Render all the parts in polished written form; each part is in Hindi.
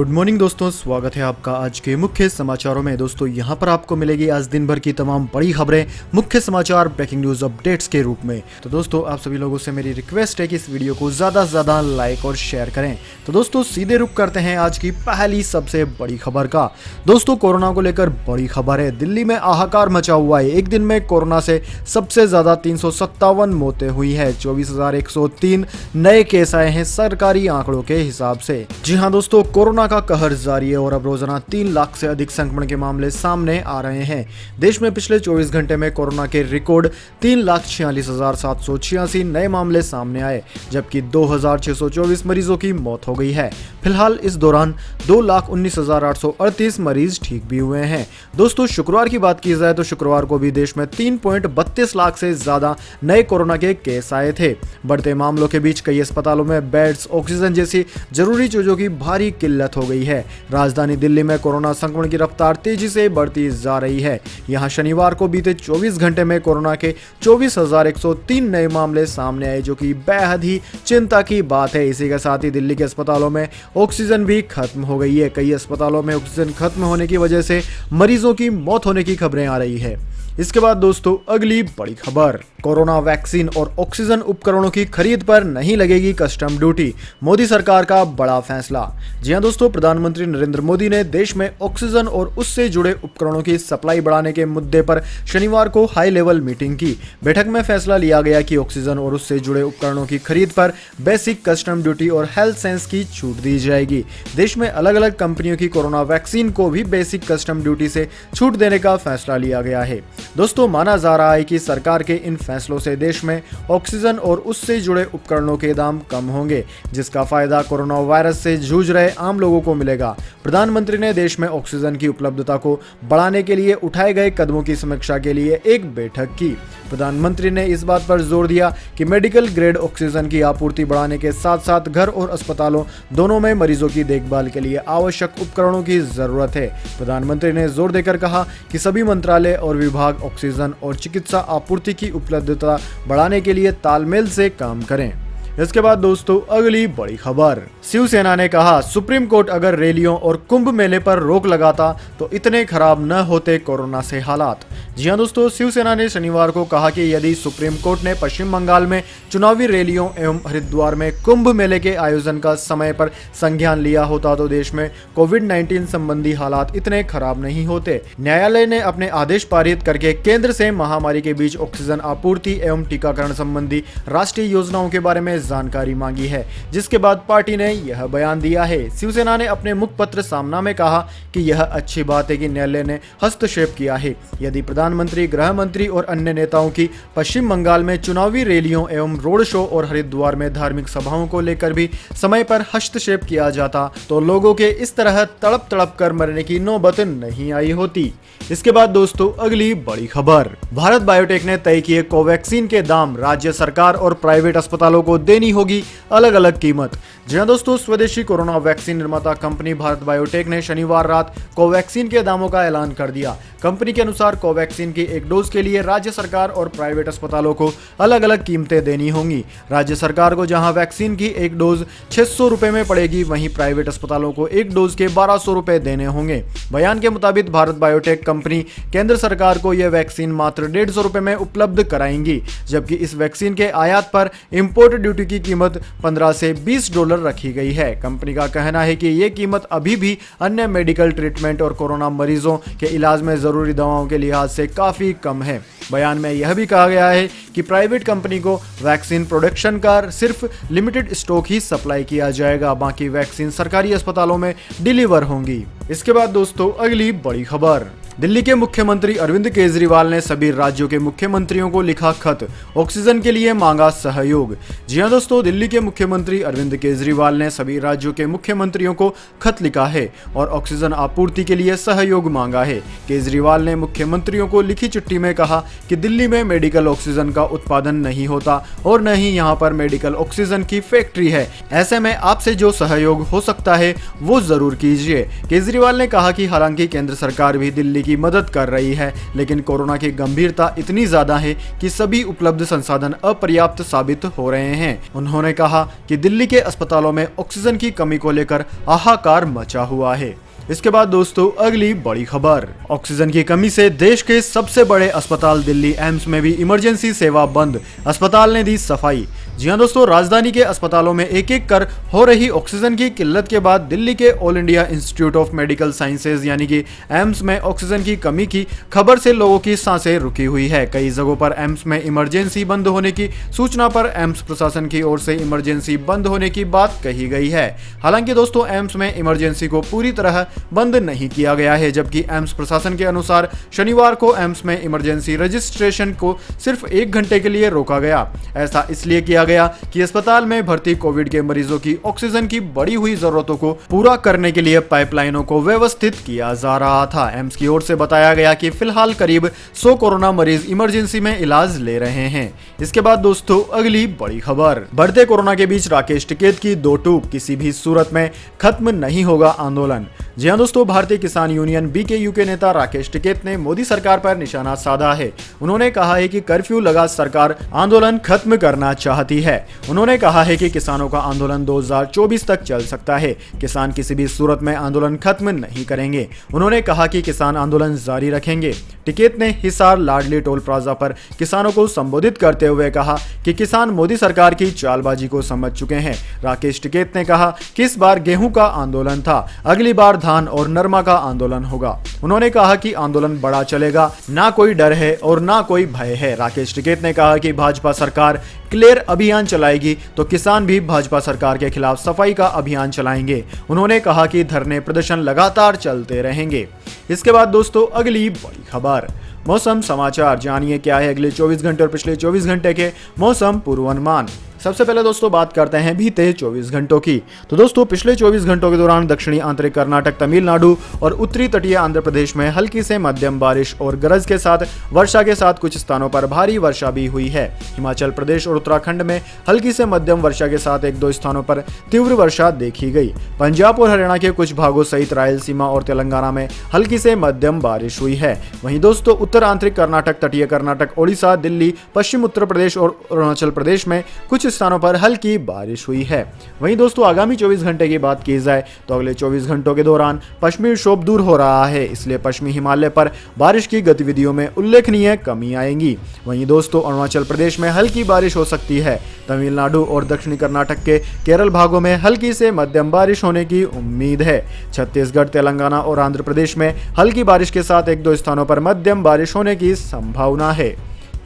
गुड मॉर्निंग दोस्तों, स्वागत है आपका आज के मुख्य समाचारों में। दोस्तों यहाँ पर आपको मिलेगी आज दिन भर की तमाम बड़ी खबरें, मुख्य समाचार, ब्रेकिंग न्यूज अपडेट्स के रूप में। तो दोस्तों आप सभी लोगों से मेरी रिक्वेस्ट है कि इस वीडियो को ज़्यादा से ज़्यादा लाइक और शेयर करें। तो दोस्तों सीधे रुख करते हैं आज की पहली सबसे बड़ी खबर का। दोस्तों कोरोना को लेकर बड़ी खबर है। दिल्ली में हाहाकार मचा हुआ है। एक दिन में कोरोना से सबसे ज़्यादा 357 मौतें हुई है। 24,103 नए केस आए हैं सरकारी आंकड़ों के हिसाब से। जी हाँ दोस्तों, कोरोना का कहर जारी है और अब रोजाना 3 लाख से अधिक संक्रमण के मामले सामने आ रहे हैं। देश में पिछले 24 घंटे में कोरोना के रिकॉर्ड 3,46,786 नए मामले सामने आए, जबकि 2,624 मरीजों की मौत हो गई है। फिलहाल इस दौरान 2,19,838 मरीज ठीक भी हुए हैं। दोस्तों शुक्रवार की बात की जाए तो शुक्रवार को भी देश में 3.32 लाख से ज्यादा नए कोरोना के केस आए थे। बढ़ते मामलों के बीच कई अस्पतालों में बेड्स, ऑक्सीजन जैसी जरूरी चीजों की भारी किल्लत हो गई है। राजधानी दिल्ली में कोरोना संक्रमण की रफ्तार तेजी से बढ़ती जा रही है। यहां शनिवार को बीते 24 घंटे में कोरोना के 24,103 नए मामले सामने आए, जो कि बेहद ही चिंता की बात है। इसी के साथ ही दिल्ली के अस्पतालों में ऑक्सीजन भी खत्म हो गई है। कई अस्पतालों में ऑक्सीजन खत्म होने की वजह से मरीजों की मौत होने की खबरें आ रही है। इसके बाद दोस्तों अगली बड़ी खबर, कोरोना वैक्सीन और ऑक्सीजन उपकरणों की खरीद पर नहीं लगेगी कस्टम ड्यूटी, मोदी सरकार का बड़ा फैसला। जी हां दोस्तों, प्रधानमंत्री नरेंद्र मोदी ने देश में ऑक्सीजन और उससे जुड़े उपकरणों की सप्लाई बढ़ाने के मुद्दे पर शनिवार को हाई लेवल मीटिंग की। बैठक में फैसला लिया गया कि ऑक्सीजन और उससे जुड़े उपकरणों की खरीद पर बेसिक कस्टम ड्यूटी और हेल्थ सेंस की छूट दी जाएगी। देश में अलग अलग कंपनियों की कोरोना वैक्सीन को भी बेसिक कस्टम ड्यूटी से छूट देने का फैसला लिया गया है। दोस्तों माना जा रहा है कि सरकार के इन फैसलों से देश में ऑक्सीजन और उससे जुड़े उपकरणों के दाम कम होंगे, जिसका फायदा कोरोना वायरस से जूझ रहे आम लोगों को मिलेगा। प्रधानमंत्री ने देश में ऑक्सीजन की उपलब्धता को बढ़ाने के लिए उठाए गए कदमों की समीक्षा के लिए एक बैठक की। प्रधानमंत्री ने इस बात पर जोर दिया कि मेडिकल ग्रेड ऑक्सीजन की आपूर्ति बढ़ाने के साथ साथ घर और अस्पतालों दोनों में मरीजों की देखभाल के लिए आवश्यक उपकरणों की जरूरत है। प्रधानमंत्री ने जोर देकर कहा कि सभी मंत्रालय और विभाग ऑक्सीजन और चिकित्सा आपूर्ति की उपलब्धता बढ़ाने के लिए तालमेल से काम करें। इसके बाद दोस्तों अगली बड़ी खबर, शिवसेना ने कहा सुप्रीम कोर्ट अगर रैलियों और कुंभ मेले पर रोक लगाता तो इतने खराब न होते कोरोना से हालात। जी हां दोस्तों, शिवसेना ने शनिवार को कहा कि यदि सुप्रीम कोर्ट ने पश्चिम बंगाल में चुनावी रैलियों एवं हरिद्वार में कुंभ मेले के आयोजन का समय पर संज्ञान लिया होता तो देश में कोविड-19 संबंधी हालात इतने खराब नहीं होते। न्यायालय ने अपने आदेश पारित करके केंद्र से महामारी के बीच ऑक्सीजन आपूर्ति एवं टीकाकरण संबंधी राष्ट्रीय योजनाओं के बारे में जानकारी मांगी है, जिसके बाद पार्टी ने यह बयान दिया है। शिवसेना ने अपने मुखपत्र सामना में कहा कि यह अच्छी बात है कि न्यायालय ने हस्तक्षेप किया है। यदि प्रधानमंत्री, गृह मंत्री और अन्य नेताओं की पश्चिम बंगाल में चुनावी रैलियों एवं रोड शो और हरिद्वार में धार्मिक सभाओं को लेकर भी समय पर हस्तक्षेप किया जाता तो लोगों के इस तरह तड़प तड़प कर मरने की नौबत नहीं आई होती। इसके बाद दोस्तों अगली बड़ी खबर, भारत बायोटेक ने तय किए कोवैक्सीन के दाम, राज्य सरकार और प्राइवेट अस्पतालों को देनी होगी अलग अलग कीमत। जी हां दोस्तों, स्वदेशी कोरोना वैक्सीन निर्माता कंपनी भारत बायोटेक ने शनिवार रात कोवैक्सीन के दामों का ऐलान कर दिया। कंपनी के अनुसार कोवैक्सीन की एक डोज के लिए राज्य सरकार और प्राइवेट अस्पतालों को अलग अलग कीमतें देनी होंगी। राज्य सरकार को जहां वैक्सीन की एक डोज 600 रुपए में पड़ेगी, वहीं प्राइवेट अस्पतालों को एक डोज के 1200 रुपए देने होंगे। बयान के मुताबिक भारत बायोटेक कंपनी केंद्र सरकार को यह वैक्सीन मात्र 150 रुपए में उपलब्ध कराएंगी, जबकि इस वैक्सीन के आयात पर इंपोर्ट ड्यूटी की कीमत 15 से $20 रखी गई है। कंपनी का कहना है कि यह कीमत अभी भी अन्य मेडिकल ट्रीटमेंट और कोरोना मरीजों के इलाज में जरूरी दवाओं के लिहाज से काफी कम है। बयान में यह भी कहा गया है कि प्राइवेट कंपनी को वैक्सीन प्रोडक्शन का सिर्फ लिमिटेड स्टॉक ही सप्लाई किया जाएगा, बाकी वैक्सीन सरकारी अस्पतालों में डिलीवर होंगी। इसके बाद दोस्तों अगली बड़ी खबर, दिल्ली के मुख्यमंत्री अरविंद केजरीवाल ने सभी राज्यों के मुख्यमंत्रियों को लिखा खत, ऑक्सीजन के लिए मांगा सहयोग। जी हां दोस्तों, दिल्ली के मुख्यमंत्री अरविंद केजरीवाल ने सभी राज्यों के मुख्यमंत्रियों को खत लिखा है और ऑक्सीजन आपूर्ति के लिए सहयोग मांगा है। केजरीवाल ने मुख्यमंत्रियों को लिखी चिट्ठी में कहा कि दिल्ली में मेडिकल ऑक्सीजन का उत्पादन नहीं होता और न ही यहाँ पर मेडिकल ऑक्सीजन की फैक्ट्री है। ऐसे में आपसे जो सहयोग हो सकता है वो जरूर कीजिए। केजरीवाल ने कहा कि हालांकि केंद्र सरकार भी दिल्ली की मदद कर रही है, लेकिन कोरोना की गंभीरता इतनी ज्यादा है कि सभी उपलब्ध संसाधन अपर्याप्त साबित हो रहे हैं। उन्होंने कहा कि दिल्ली के अस्पतालों में ऑक्सीजन की कमी को लेकर हाहाकार मचा हुआ है। इसके बाद दोस्तों अगली बड़ी खबर, ऑक्सीजन की कमी से देश के सबसे बड़े अस्पताल दिल्ली एम्स में भी इमरजेंसी सेवा बंद, अस्पताल ने दी सफाई। जी हां दोस्तों, राजधानी के अस्पतालों में एक एक कर हो रही ऑक्सीजन की किल्लत के बाद दिल्ली के all India institute of medical sciences यानी कि एम्स में ऑक्सीजन की कमी की खबर से लोगों की सांसें रुकी हुई है। कई जगहों पर एम्स में इमरजेंसी बंद होने की सूचना पर एम्स प्रशासन की ओर से इमरजेंसी बंद होने की बात कही गई है। हालांकि दोस्तों एम्स में इमरजेंसी को पूरी तरह बंद नहीं किया गया है, जबकि एम्स प्रशासन के अनुसार शनिवार को एम्स में इमरजेंसी रजिस्ट्रेशन को सिर्फ 1 घंटे के लिए रोका गया। ऐसा इसलिए किया गया कि अस्पताल में भर्ती कोविड के मरीजों की ऑक्सीजन की बढ़ी हुई जरूरतों को पूरा करने के लिए पाइपलाइनों को व्यवस्थित किया जा रहा था। एम्स की ओर से बताया गया कि फिलहाल करीब 100 कोरोना मरीज इमरजेंसी में इलाज ले रहे हैं। इसके बाद दोस्तों अगली बड़ी खबर, बढ़ते कोरोना के बीच राकेश टिकैत की दो टूक, किसी भी सूरत में खत्म नहीं होगा आंदोलन। जी हां दोस्तों, भारतीय किसान यूनियन बीकेयू के नेता राकेश टिकैत ने मोदी सरकार पर निशाना साधा है। उन्होंने कहा है कि कर्फ्यू लगा सरकार आंदोलन खत्म करना चाहती है। उन्होंने कहा है कि किसानों का आंदोलन 2024 तक चल सकता है, किसान किसी भी सूरत में आंदोलन खत्म नहीं करेंगे। उन्होंने कहा कि किसान आंदोलन जारी रखेंगे। टिकैत ने हिसार लाडली टोल प्लाजा पर किसानों को संबोधित करते हुए कहा कि किसान मोदी सरकार की चालबाजी को समझ चुके हैं। राकेश टिकैत ने कहा कि इस बार गेहूं का आंदोलन था, अगली बार धान और नरमा का आंदोलन होगा। उन्होंने कहा कि आंदोलन बड़ा चलेगा, ना कोई डर है और ना कोई भय है। राकेश टिकैत ने कहा कि भाजपा सरकार क्लियर अभियान चलाएगी तो किसान भी भाजपा सरकार के खिलाफ सफाई का अभियान चलाएंगे। उन्होंने कहा कि धरने प्रदर्शन लगातार चलते रहेंगे। इसके बाद दोस्तों अगली बड़ी खबर, मौसम समाचार, जानिए क्या है अगले 24 घंटे और पिछले 24 घंटे के मौसम पूर्वानुमान। सबसे पहले दोस्तों बात करते हैं बीते 24 घंटों की। तो दोस्तों पिछले 24 घंटों के दौरान दक्षिणी आंतरिक कर्नाटक, तमिलनाडु और उत्तरी तटीय आंध्र प्रदेश में हल्की से मध्यम बारिश और गरज के साथ वर्षा के साथ कुछ स्थानों पर भारी वर्षा भी हुई है। हिमाचल प्रदेश और उत्तराखंड में हल्की से मध्यम वर्षा के साथ 1-2 स्थानों पर तीव्र वर्षा देखी गई। पंजाब और हरियाणा के कुछ भागों सहित रायलसीमा और तेलंगाना में हल्की से मध्यम बारिश हुई है। वहीं दोस्तों उत्तर आंतरिक कर्नाटक, तटीय कर्नाटक, ओडिशा, दिल्ली, पश्चिम उत्तर प्रदेश और अरुणाचल प्रदेश में कुछ स्थानों पर हल्की बारिश हुई है। वहीं दोस्तों आगामी 24 घंटे की बात की जाए तो अगले 24 घंटों के दौरान पश्चिमी विक्षोभ दूर हो रहा है, इसलिए पश्चिमी हिमालय पर बारिश की गतिविधियों में उल्लेखनीय कमी आएगी। वहीं दोस्तों अरुणाचल प्रदेश में हल्की बारिश हो सकती है। तमिलनाडु और दक्षिणी कर्नाटक के केरल भागों में हल्की से मध्यम बारिश होने की उम्मीद है। छत्तीसगढ़, तेलंगाना और आंध्र प्रदेश में हल्की बारिश के साथ 1-2 स्थानों पर मध्यम बारिश होने की संभावना है।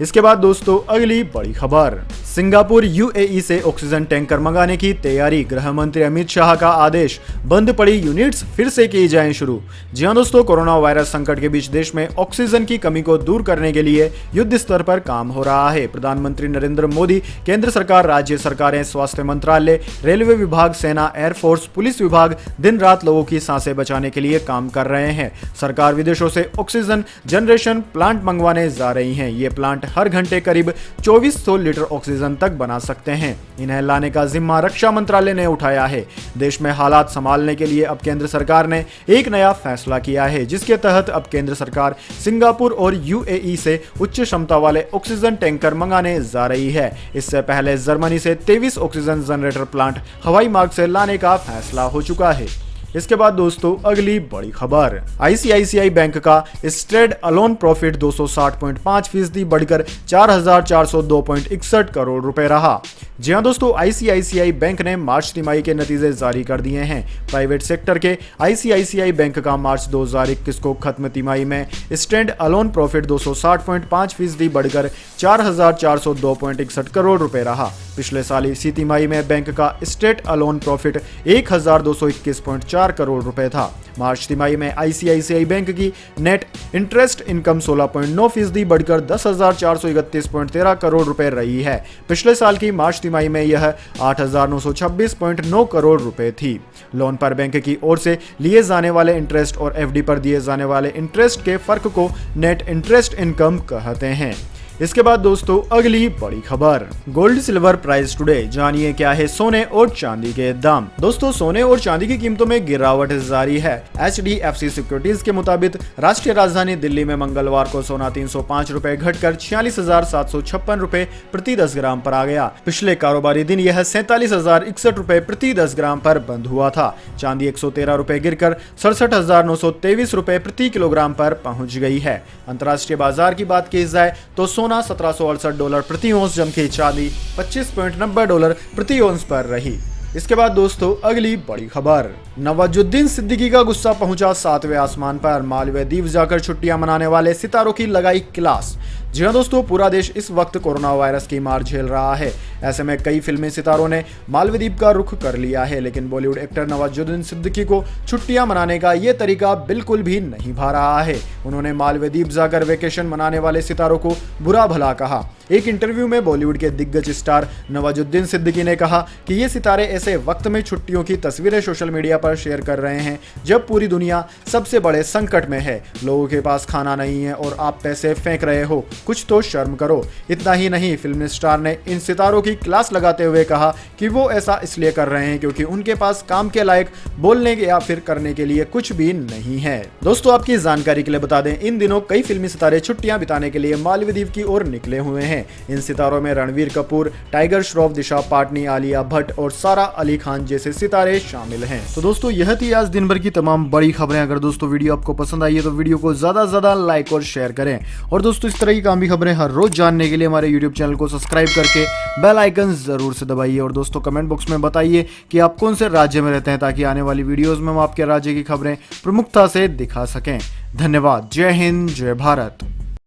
इसके बाद दोस्तों अगली बड़ी खबर, सिंगापुर यूएई से ऑक्सीजन टैंकर मंगाने की तैयारी, गृह मंत्री अमित शाह का आदेश, बंद पड़ी यूनिट्स फिर से की जाएं शुरू। जी हां दोस्तों, कोरोना वायरस संकट के बीच देश में ऑक्सीजन की कमी को दूर करने के लिए युद्ध स्तर पर काम हो रहा है। प्रधानमंत्री नरेंद्र मोदी, केंद्र सरकार, राज्य सरकारें, स्वास्थ्य मंत्रालय, रेलवे विभाग, सेना, एयरफोर्स, पुलिस विभाग दिन रात लोगों की सांसें बचाने के लिए काम कर रहे हैं। सरकार विदेशों से ऑक्सीजन जनरेशन प्लांट मंगवाने जा रही है। ये प्लांट हर घंटे करीब 2400 लीटर ऑक्सीजन तक बना सकते हैं। इन्हें लाने का जिम्मा रक्षा मंत्रालय ने उठाया है। देश में हालात संभालने के लिए अब केंद्र सरकार ने एक नया फैसला किया है, जिसके तहत अब केंद्र सरकार सिंगापुर और यूएई से उच्च क्षमता वाले ऑक्सीजन टैंकर मंगाने जा रही है। इससे पहले जर्मनी से 23 ऑक्सीजन जनरेटर प्लांट हवाई मार्ग से लाने का फैसला हो चुका है। इसके बाद दोस्तों अगली बड़ी खबर, आईसीआईसीआई बैंक का स्टैंड अलोन प्रॉफिट 260.5% बढ़कर 4,402.61 करोड़ रुपए रहा। जी हां दोस्तों, आईसीआईसीआई बैंक ने मार्च तिमाही के नतीजे जारी कर दिए हैं। प्राइवेट सेक्टर के आईसीआईसीआई बैंक का मार्च 2021 को खत्म तिमाही में स्टैंड अलोन प्रॉफिट 260.5% बढ़कर 4,402.61 करोड़ रुपए रहा। पिछले साल इसी तिमाही में बैंक का स्टेट अलोन प्रॉफिट 1,221.4 करोड़ रुपए था। मार्च तिमाही में आईसीआईसीआई बैंक की नेट इंटरेस्ट इनकम 16.9% बढ़कर 10,431.13 करोड़ रुपए रही है। पिछले साल की मार्च तिमाही में यह 8,926.9 करोड़ रुपए थी। लोन पर बैंक की ओर से लिए जाने वाले इंटरेस्ट और एफडी पर दिए जाने वाले इंटरेस्ट के फर्क को नेट इंटरेस्ट इनकम कहते हैं। इसके बाद दोस्तों अगली बड़ी खबर, गोल्ड सिल्वर प्राइस टुडे, जानिए क्या है सोने और चांदी के दाम। दोस्तों सोने और चांदी की कीमतों में गिरावट जारी है। HDFC सिक्योरिटीज के मुताबिक राष्ट्रीय राजधानी दिल्ली में मंगलवार को सोना 305 रुपए घटकर 46,756 रुपए प्रति 10 ग्राम पर आ गया। पिछले कारोबारी दिन यह 47,061 रुपए प्रति 10 ग्राम पर बंद हुआ था। चांदी 113 रुपए गिरकर 67,923 रुपए प्रति किलोग्राम पर पहुंच गई है। अंतर्राष्ट्रीय बाजार की बात की जाए तो सोना $1768 प्रति औंस जबकि चांदी $25.90 प्रति औंस पर रही। इसके बाद दोस्तों अगली बड़ी खबर, नवाजुद्दीन सिद्दीकी का गुस्सा पहुंचा 7वें आसमान पर, मालदीव द्वीप जाकर छुट्टियां मनाने वाले सितारों की लगाई क्लास। जी हाँ दोस्तों, पूरा देश इस वक्त कोरोना वायरस की मार झेल रहा है। ऐसे में कई फिल्मी सितारों ने मालदीव द्वीप का रुख कर लिया है, लेकिन बॉलीवुड एक्टर नवाजुद्दीन सिद्दीकी को छुट्टियां मनाने का ये तरीका बिल्कुल भी नहीं भा रहा है। उन्होंने मालदीव द्वीप जाकर वेकेशन मनाने वाले सितारों को बुरा भला कहा। एक इंटरव्यू में बॉलीवुड के दिग्गज स्टार नवाजुद्दीन सिद्दीकी ने कहा कि ये सितारे ऐसे वक्त में छुट्टियों की तस्वीरें सोशल मीडिया पर शेयर कर रहे हैं जब पूरी दुनिया सबसे बड़े संकट में है। लोगों के पास खाना नहीं है और आप पैसे फेंक रहे हो, कुछ तो शर्म करो। इतना ही नहीं, फिल्म स्टार ने इन सितारों की क्लास लगाते हुए कहा कि वो ऐसा इसलिए कर रहे हैं क्योंकि उनके पास काम के लायक बोलने या फिर करने के लिए कुछ भी नहीं है। दोस्तों आपकी जानकारी के लिए बता दें, इन दिनों कई फिल्मी सितारे छुट्टियां बिताने के लिए मालदीव द्वीप की ओर निकले हुए हैं। इन सितारों में रणवीर कपूर, टाइगर श्रॉफ, दिशा पाटनी, आलिया भट्ट और सारा अली खान जैसे सितारे शामिल हैं। तो दोस्तों यह थी आज दिन भर की तमाम बड़ी खबरें। अगर दोस्तों वीडियो आपको पसंद आई है तो वीडियो को ज्यादा से ज्यादा लाइक और शेयर करें। और दोस्तों इस तरह की काम भी खबरें हर रोज जानने के लिए हमारे YouTube चैनल को सब्सक्राइब करके बेल आइकन जरूर से दबाइए। और दोस्तों कमेंट बॉक्स में बताइए कि आप कौन से राज्य में रहते हैं ताकि आने वाली वीडियोस में हम आपके राज्य की खबरें प्रमुखता से दिखा सकें। धन्यवाद। जय हिंद, जय भारत।